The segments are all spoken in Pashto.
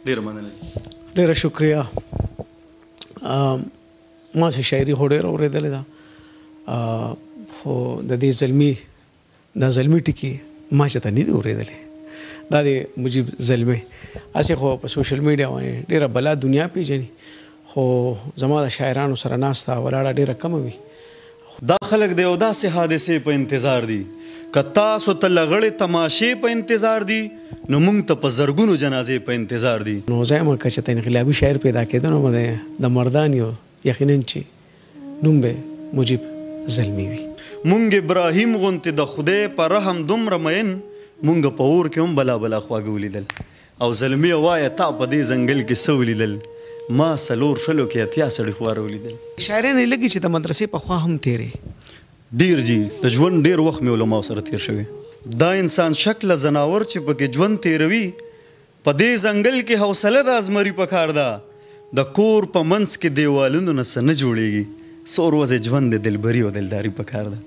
ډېره مننه. ډېره شکریه. ما چې شاعري خو ډېره اورېدلې ده، خو د دې زلمي ټکي ما چې ته نه دي اورېدلې. دا د مجیب زلمي هسې خو په سوشل میډیا باندې ډېره بلا دنیا پیژني، خو زما د شاعرانو سره ناسته ولاړه ډېره کمه وي. دا خلک د یو داسې حادثې په انتظار دي، که تاسو ته لغړې تماشې په انتظار دي، نو موږ ته په زرګونو جنازې په انتظار دي. نو زه یم که چې ته انقلابي شاعر پیدا کېده نو د مردان یو یقینا چې نوم به مجیب زلمي وي. مونږ ابراهیم غوندې د خدای په رحم دومره مین، مونږ په اور کې هم بلا بلا خواږه ولیدل. او زلمي وایه تا په دې ځنګل کې څه ولیدل؟ ما 4 شلو کې 80 سړي خواره ولیدل. شاعران یې لږې چې د مدرسې په خوا هم تېرې ډېر جي د ژوند ډېر وخت مې علماو سره تېر شوی. دا انسان شکله ځناور چې پکې ژوند تېروي، په دې ځنګل کې حوصله د ازمري پکار ده. د کور په منځ کې دیوالونو نه څه نه جوړېږي، څو ورځې ژوند د دلبري او دلداري پکار ده.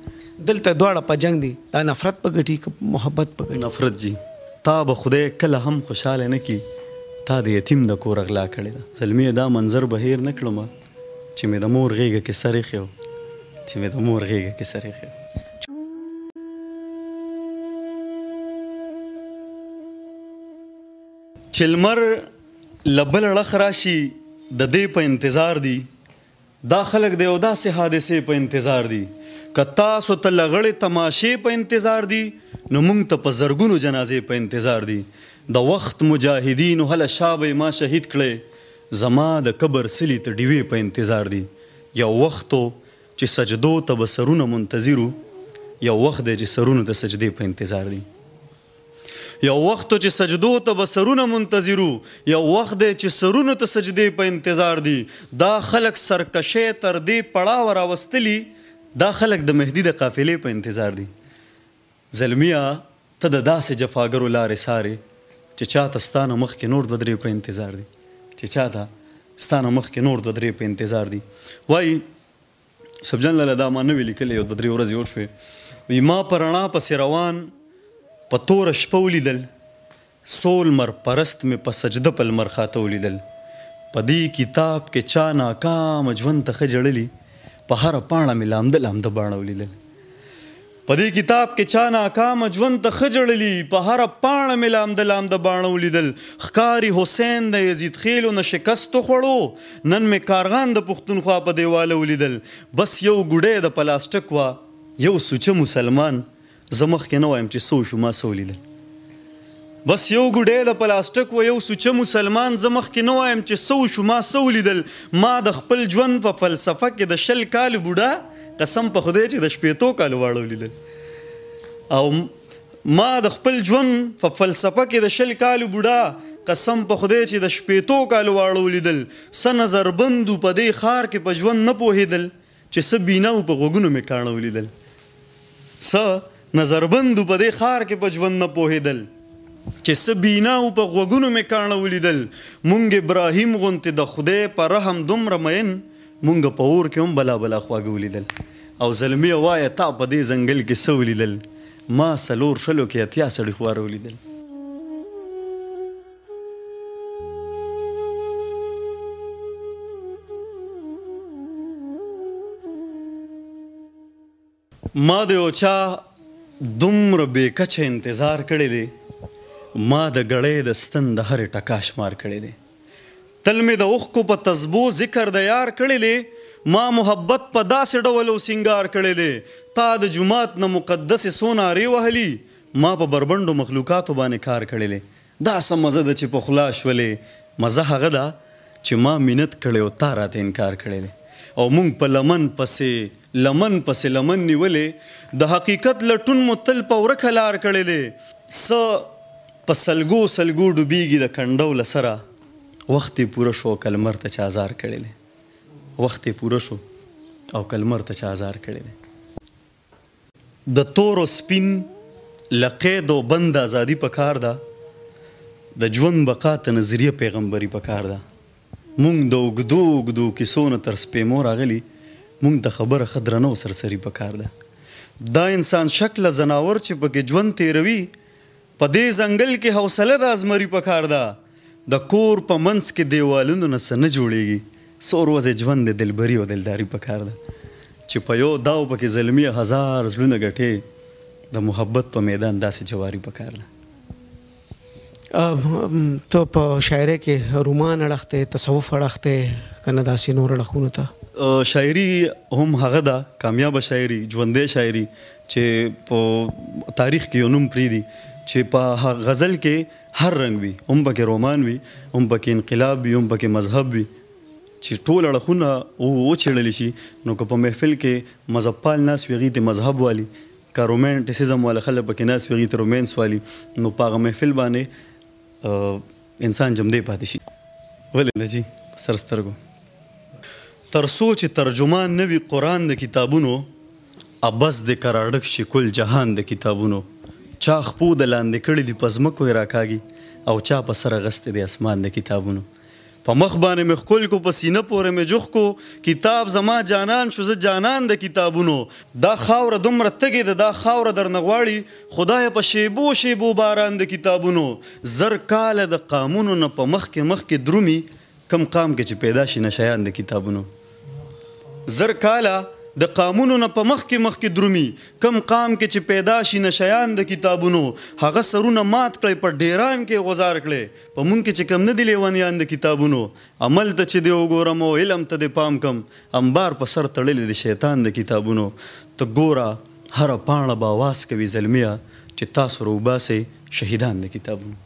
دلته دواړه په جنگ دي، دا نفرت په ګټي که محبت په ګټي؟ نفرت جي. تا به خدای کله هم خوشحاله نه کي، تا د یتیم د کور اغلا کړې ده. زلمي دا منظر به هیر نه کړم چې مې د مور غېږه کې سر ایښی و، چې مې د مور غېږه کې سر ایښی و. چې لمر له بل اړخ راشي د دې په انتظار دي. دا خلک د یو داسې حادثې په انتظار دي، که تاسو ته لغړې تماشې په انتظار دي، نو موږ ته په زرګونو جنازې په انتظار دي. د وخت مجاهدینو هله شابه ما شهید کړی، زما د قبر سلی ته ډیوې په انتظار دي. یو وختو چې سجدو ته به سرونه منتظرو، یو وخت دی چې سرونو د سجدې په انتظار دي. یو وختو چې سجدو ته به سرونه منتظرو، یو وخت دی چې سرونو ته سجدې په انتظار دي. دا خلک سرکشۍ تر دې پړاوه راوستلي، دا خلک د مهدي د قافلې په انتظار دي. زلمیه ته د داسې جفاګرو لارې سارې چې چاته ستانه مخکې نور 2-3 په انتظار دي، چې چاته ستانه مخکې نور 2-3 په انتظار دي. وایي سبجان لاله دا ما نه وی لیکلی، یو 2-3 ورځې وشوې، وي ما په رڼا پسې روان په توره شپه ولیدل، سول مر پرست مې په سجده په لمر خاته ولیدل. په دې کتاب کې چا ناکامه ژوند ته ښه جړلي، په هره پاڼه مې لامده لامده باڼه ولیدل. په دې کتاب کې چا ناکامه ژوند ته ښه جړلي، په هره پاڼه مې لامده لامده باڼه ولیدل. ښکاري حسین د یزید خیلو نه شکستو خوړو، نن مې کارغان د پښتونخوا په دیواله ولیدل. بس یو ګوډی د پلاستیک وه، یو سوچه مسلمان، زه مخکې نه وایم چې څه وشو ما څه ولیدل. بس یو ګوډی د پلاستیک و یو سوچه مسلمان، زه مخکې نه وایم چې څه وشو ما څه ولیدل. ما د خپل ژوند په فلسفه کې د 20 کالو بوډا قسم په خدای چې د 15 کالو واړه ولیدل. او ما د خپل ژوند په فلسفه کې د 20 کالو بوډا قسم په خدای چې د 15 کالو واړه ولیدل. څه نظربندو په دې ښار کې په ژوند نه پوهېدل، چې څه بیناو په غوږونو مې کاڼه ولیدل. څه نظربندو په دې ښار کې په ژوند نه پوهېدل، چې څه بیناو په غوږونو مې کاڼه ولیدل. مونږ ابراهیم غوندې د خدای په رحم دومره مین، مونږ په اور کې هم بلا بلا خواږه ولیدل. او زلمي وایه تا په دې ځنګل کې څه ولیدل؟ ما 4 شلو کې 80 سړي خواره ولیدل. ما د یو چا دومره بې کچه انتظار کړی دی، ما د ګړۍ د ستن د هرې ټکا شمار کړی دی. تل مې د اوښکو په تسبو ذکر د یار کړی دی، ما محبت په داسې ډول او سینګار کړی دی. تا د جومات نه مقدسې څو نارې وهلي، ما په بربنډو مخلوقاتو باندې کار کړی دی. دا څه مزه ده چې په خلا شولې، مزه هغه ده چې ما منت کړی او تا راته انکار کړی دی. او مونږ په لمن پسې لمن نیولې، د حقیقت لټون مو تل په ورکه لار کړی دی. څه په سلګو ډوبېږي د کنډو له سره، وخت یې پوره شو او کلمر ته چا ازار کړی دی. وخت یې پوره شو او کلمر ته چا ازار کړی دی. د تور او سپین له قید او بند ازادي پکار ده، د ژوند بقا ته نظریه پیغمبري پکار ده. مونږ د اوږدو کیسو نه تر سپېمو راغلي، مونږ د خبره ښه درنه او سرسري پکار ده. دا انسان شکله ځناور چې پکې ژوند تېروي، په دې ځنګل کې حوصله د ازمري پکار ده. د کور په منځ کې دیوالونو نه څه نه جوړېږي څو ورځې ژوند د دلبري او دلداري پکار ده چې په یو داو پکې زلمي 1000 زړونه ګټې د محبت په میدان داسې جواري پکار ده. ته په شاعرۍ کې رومان اړخ ته تصوف اړخ ته که نه داسې نور اړخونو ته؟ شاعري هم هغه ده کامیابه شاعري ژوندۍ شاعري چې په تاریخ کې یو نوم پرېږدي چې په غزل کې هر رنګ وي، هم پکې رومان وي، هم پکې انقلاب وي، هم پکې مذهب وي، چې ټول اړخونه وڅېړلی شي. نو که په محفل کې مذهب پال ناست وي هغې ته مذهب والي، که رومانټیسزم والا خلک پکې ناست وي هغې ته رومانس والي، نو په هغه محفل باندې انسان جمدی پاتې شي. ولې نه جي په سر سترګو تر څو چې ترجمان نه وي قرآن د کتابونو، ابس د کراړک شي کل جهان د کتابونو. چا خپو د لاندې کړي دي په ځمکو یې راکاږي او چا په سر اغستې د اسمان د کتابونو. په مخ باندې مې ښکل کو په سینه پورې مې جوخ کو کتاب زما جانان شو زه جانان د کتابونو. دا خاوره دومره تږې ده دا خاوره درنه غواړي خدای په شیبو شیبو باران د کتابونو. زر کاله د قامونو نه په مخکې درومي کم قام کې چې پیدا شي نشیان د کتابونو. زر کاله د قامونو نه په مخکې درومي کم قام کې چې پیدا شي نشیان د کتابونو. هغه سرونه مات کړئ په ډیران کې غزار کړئ په مونږ کې چې کم نه دي لیونیان د کتابونو. عمل ته چې دی وګورم او علم ته دی پام کم انبار په سر تړلی د شیطان د کتابونو. ته ګوره هره پاڼه به آواز کوي زلمیه چې تاسو روباسئ شهیدان د کتابونو.